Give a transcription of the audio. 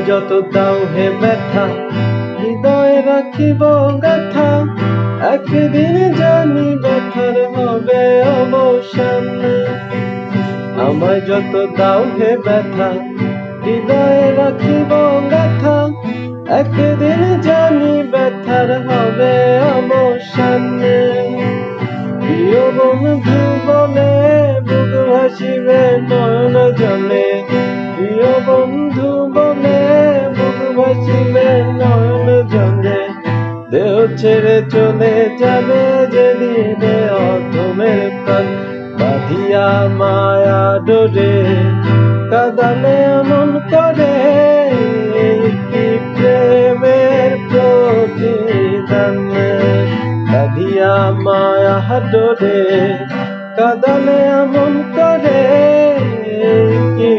যত দাও হে ব্যথা, হৃদয়ে রাখিব গাথা। একদিন জানি ব্যথার হবে অবসান। আমায় যত দাও হে ব্যথা, হৃদয়ে রাখিব গাথা। একদিন জানি ব্যথার হবে অবসান। প্রিয় বন্ধু বলে বুক ভাসিবে নয়ন জলে, প্রিয় বন্ধু বলে বুক ভাসিবে নয়ন জলে। দেহ ছেড়ে চলে যাবে যেদিনে অধমের প্রাণ, বাঁধিয়া মায়া ডোরে কাঁদালে এমন করে। কি প্রেমের প্রতিদান, বাঁধিয়া মায়া ডোরে কাঁদালে এমন করে। কি